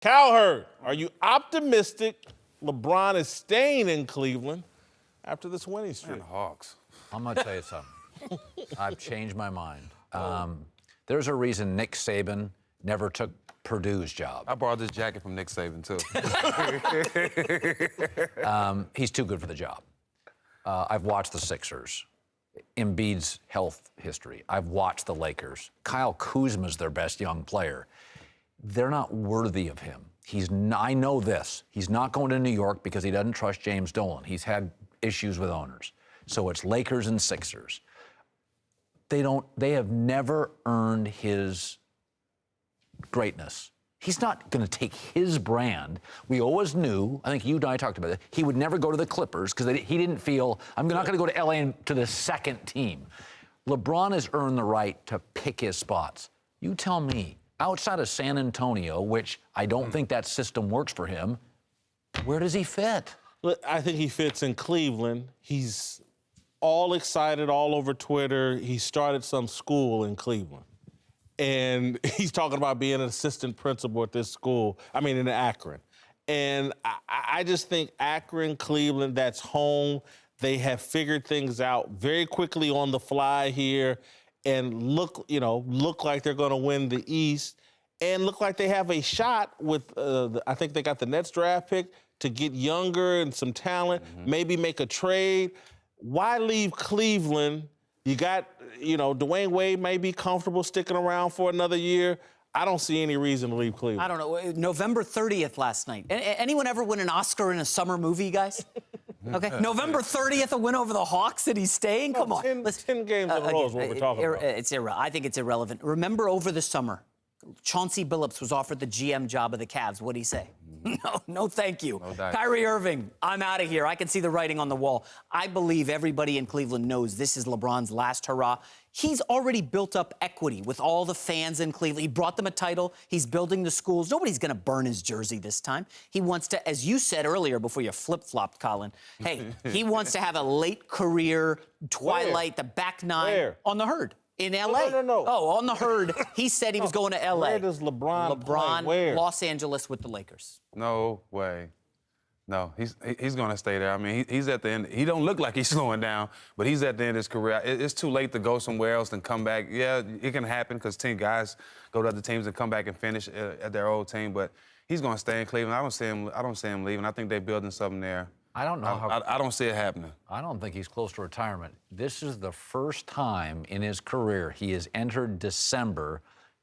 Cowherd, are you optimistic LeBron is staying in Cleveland after this winning streak? Man, Hawks. I'm going to tell you something. I've changed my mind. There's a reason Nick Saban never took Purdue's job. I borrowed this jacket from Nick Saban, too. He's too good for the job. I've watched the Sixers. Embiid's health history. I've watched the Lakers. Kyle Kuzma's their best young player. They're not worthy of him. I know this. He's not going to New York because he doesn't trust James Dolan. He's had issues with owners. So it's Lakers and Sixers. They have never earned his greatness. He's not going to take his brand. We always knew, I think you and I talked about it, he would never go to the Clippers because he didn't feel, I'm not going to go to LA and to the second team. LeBron has earned the right to pick his spots. You tell me, outside of San Antonio, which I don't think that system works for him, where does he fit? Look, I think he fits in Cleveland. He's all excited all over Twitter. He started some school in Cleveland. And he's talking about being an assistant principal at this school, in Akron. And I just think Akron, Cleveland, that's home. They have figured things out very quickly on the fly here and look like they're going to win the East and look like they have a shot with, I think they got the Nets draft pick to get younger and some talent, maybe make a trade. Why leave Cleveland? You got, Dwayne Wade may be comfortable sticking around for another year. I don't see any reason to leave Cleveland. I don't know. November 30th last night. Anyone ever win an Oscar in a summer movie, guys? Okay. November 30th, a win over the Hawks, and he's staying? Come on. 10 games in a row is what we're talking about. I think it's irrelevant. Remember over the summer, Chauncey Billups was offered the GM job of the Cavs. What'd he say? No, thank you. No, Kyrie Irving, I'm out of here. I can see the writing on the wall. I believe everybody in Cleveland knows this is LeBron's last hurrah. He's already built up equity with all the fans in Cleveland. He brought them a title. He's building the schools. Nobody's going to burn his jersey this time. He wants to, as you said earlier before you flip-flopped, Colin, he wants to have a late career twilight, the back nine. Where? On the Herd. In L.A. No. Oh, on the Herd. He said he was going to L.A. Where does LeBron play? Where? Los Angeles with the Lakers. No way. No, he's going to stay there. He's at the end. He don't look like he's slowing down, but he's at the end of his career. It's too late to go somewhere else and come back. Yeah, it can happen because guys go to other teams and come back and finish at their old team, but he's going to stay in Cleveland. I don't see him leaving. I think they're building something there. I don't know I don't see it happening. I don't think he's close to retirement. This is the first time in his career he has entered December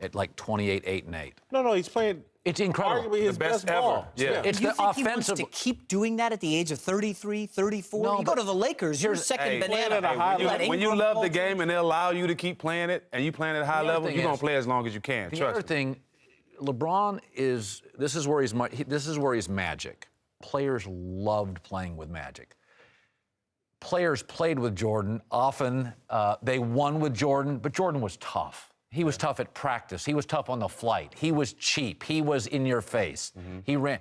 at like 28, 8, and 8. No, he's playing. It's incredible. Arguably his The best ball. ever. Yeah. It's Do you the think he offensive. wants to keep doing that at the age of 33, 34? No, you go but to the Lakers, you're second playing banana. at a high level. When you love the game and they allow you to keep playing it and you playing at a high level, you're going to play as long as you can. The other thing, LeBron is. This is where he's magic. Players loved playing with Magic. Players played with Jordan. Often they won with Jordan, but Jordan was tough. He was tough at practice. He was tough on the flight. He was cheap. He was in your face. He ran.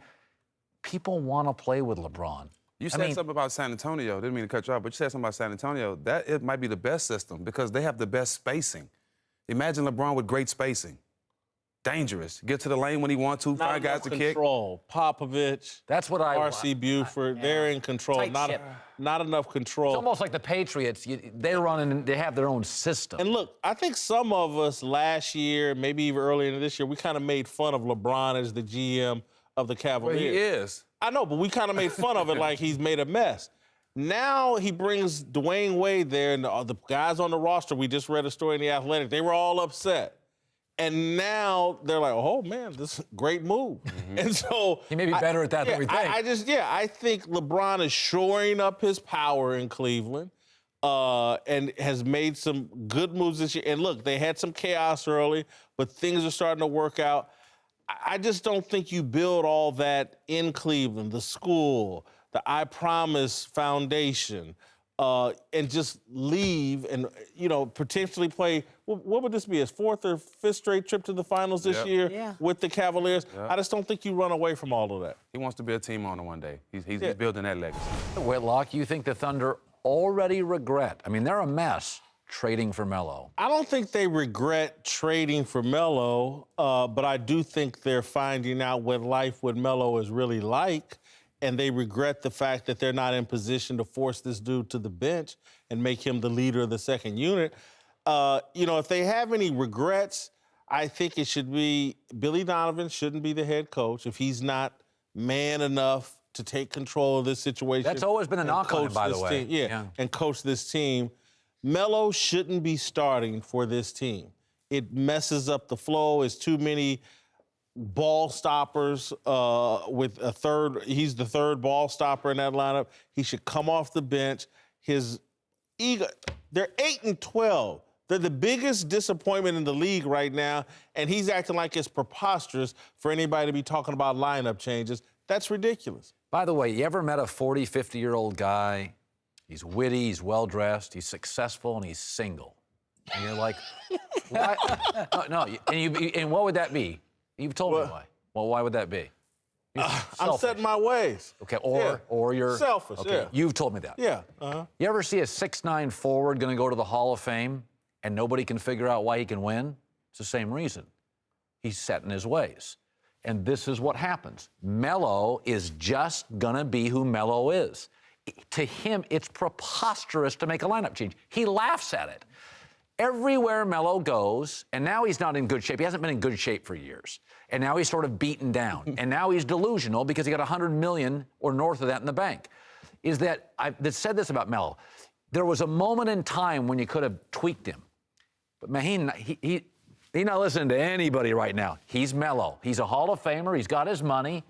People want to play with LeBron. You said something about San Antonio. Didn't mean to cut you off, but you said something about San Antonio. It might be the best system because they have the best spacing. Imagine LeBron with great spacing. Dangerous. Get to the lane when he wants to, find guys to kick. Control. Popovich. That's what I. R.C. Buford. They're in control. Tight Not enough control. It's almost like the Patriots. They run and they have their own system. And look, I think some of us last year, maybe even earlier in this year, we kind of made fun of LeBron as the GM of the Cavaliers. Well, he is. I know, but we kind of made fun of it like he's made a mess. Now he brings Dwayne Wade there, and the guys on the roster, we just read a story in The Athletic, they were all upset. And now they're like, oh, man, this is a great move. And so He may be better at that than we think. I think LeBron is shoring up his power in Cleveland and has made some good moves this year. And look, they had some chaos early, but things are starting to work out. I just don't think you build all that in Cleveland, the school, the I Promise Foundation, and just leave and, potentially play. What would this be, his fourth or fifth straight trip to the finals this year with the Cavaliers? I just don't think you run away from all of that. He wants to be a team owner one day. He's building that legacy. Whitlock, you think the Thunder already regret? They're a mess. trading for Melo? I don't think they regret trading for Melo, but I do think they're finding out what life with Melo is really like, and they regret the fact that they're not in position to force this dude to the bench and make him the leader of the second unit. If they have any regrets, I think it should be Billy Donovan shouldn't be the head coach if he's not man enough to take control of this situation. That's always been a knock on him, by the way. And coach this team. Melo shouldn't be starting for this team. It messes up the flow. It's too many ball stoppers with a third. He's the third ball stopper in that lineup. He should come off the bench. His ego. They're 8-12. They're the biggest disappointment in the league right now, and he's acting like it's preposterous for anybody to be talking about lineup changes. That's ridiculous. By the way, you ever met a 40, 50-year-old guy? He's witty, he's well-dressed, he's successful, and he's single. And you're like, why? No. And what would that be? You've told me why. Well, why would that be? I'm setting my ways. Okay, or you're selfish. Okay, yeah. You've told me that. Yeah. You ever see a 6'9" forward going to go to the Hall of Fame and nobody can figure out why he can win? It's the same reason. He's set in his ways. And this is what happens. Melo is just going to be who Melo is. To him, it's preposterous to make a lineup change. He laughs at it. Everywhere Melo goes, and now he's not in good shape. He hasn't been in good shape for years. And now he's sort of beaten down. And now he's delusional because he got $100 million or north of that in the bank. I've said this about Melo. There was a moment in time when you could have tweaked him. But Maheen, he's not listening to anybody right now. He's Melo. He's a Hall of Famer. He's got his money.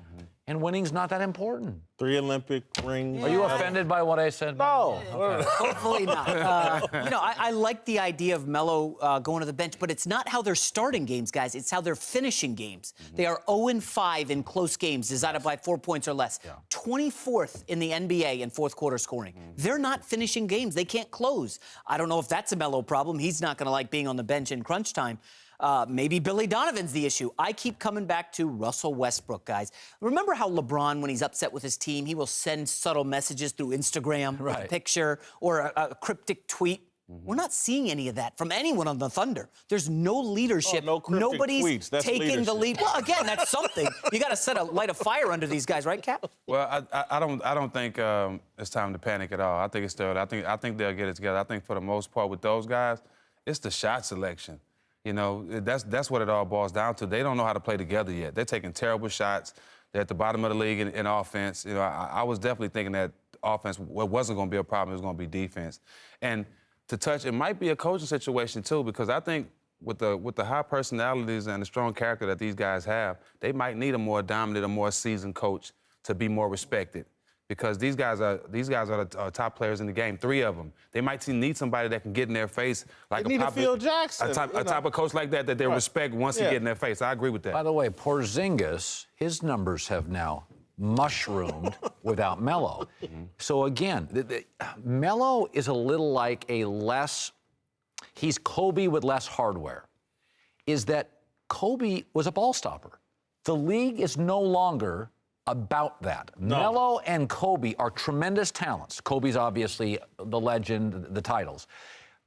And winning's not that important. 3 Olympic rings. Are you offended by what I said? No. Hopefully not. I like the idea of Melo going to the bench, but it's not how they're starting games, guys. It's how they're finishing games. They are 0-5 in close games, decided by 4 points or less. 24th in the NBA in fourth quarter scoring. They're not finishing games. They can't close. I don't know if that's a Melo problem. He's not going to like being on the bench in crunch time. Maybe Billy Donovan's the issue. I keep coming back to Russell Westbrook, guys. Remember how LeBron, when he's upset with his team, he will send subtle messages through Instagram, with a picture or a cryptic tweet? We're not seeing any of that from anyone on the Thunder. There's no leadership. No cryptic Nobody's tweets. That's taking leadership. the lead. Well, again, that's something. You got to light a fire under these guys, right, Cap? Well, I don't think it's time to panic at all. I think it's still. I think they'll get it together. I think for the most part with those guys, it's the shot selection. You know, that's what it all boils down to. They don't know how to play together yet. They're taking terrible shots. They're at the bottom of the league in offense. You know, I was definitely thinking that offense wasn't going to be a problem. It was going to be defense. And to touch, it might be a coaching situation too, because I think with the high personalities and the strong character that these guys have, they might need a more dominant, a more seasoned coach to be more respected. Because these guys are the top players in the game, 3 of them. They might need somebody that can get in their face, like they need a Phil Jackson, a type of coach like that they respect once he get in their face. I agree with that. By the way, Porzingis, his numbers have now mushroomed without Melo. So again, Melo is a little like he's Kobe with less hardware. Is that Kobe was a ball stopper. The league is no longer about that. No. Melo and Kobe are tremendous talents. Kobe's obviously the legend, the titles.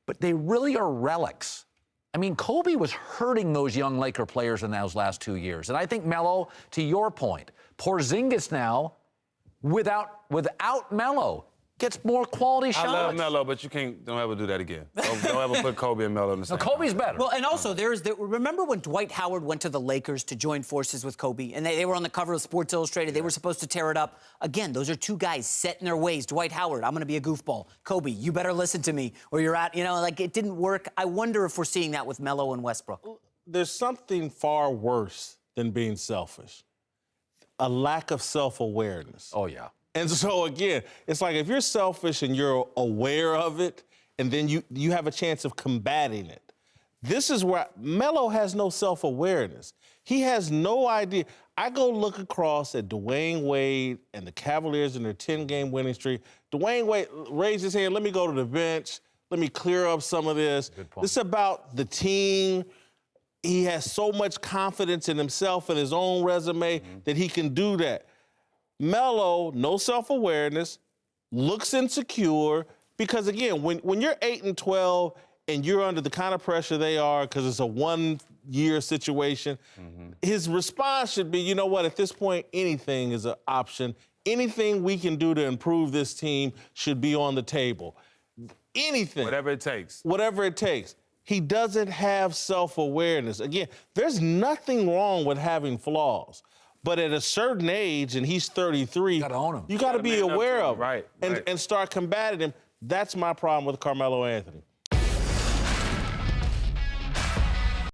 But they really are relics. I mean, Kobe was hurting those young Laker players in those last 2 years. And I think Melo, to your point, Porzingis now, without Melo, gets more quality shots. I love Melo, but don't ever do that again. Don't ever put Kobe and Melo in the same. No, Kobe's better. Well, and also, remember when Dwight Howard went to the Lakers to join forces with Kobe, and they were on the cover of Sports Illustrated. They were supposed to tear it up. Again, those are 2 guys set in their ways. Dwight Howard, I'm going to be a goofball. Kobe, you better listen to me, or you're out. It didn't work. I wonder if we're seeing that with Melo and Westbrook. There's something far worse than being selfish. A lack of self-awareness. Oh, yeah. And so, again, it's like if you're selfish and you're aware of it, and then you have a chance of combating it. This is where Melo has no self-awareness. He has no idea. I go look across at Dwayne Wade and the Cavaliers in their 10-game winning streak. Dwayne Wade raised his hand, let me go to the bench. Let me clear up some of this. Good point. This is about the team. He has so much confidence in himself and his own resume that he can do that. Melo, no self-awareness, looks insecure because, again, when you're 8-12 and you're under the kind of pressure they are because it's a one-year situation, his response should be, you know what, at this point, anything is an option. Anything we can do to improve this team should be on the table. Anything. Whatever it takes. Whatever it takes. He doesn't have self-awareness. Again, there's nothing wrong with having flaws. But at a certain age, and he's 33, You gotta own him. You got to be man up aware to him. of him Right. and start combating him. That's my problem with Carmelo Anthony.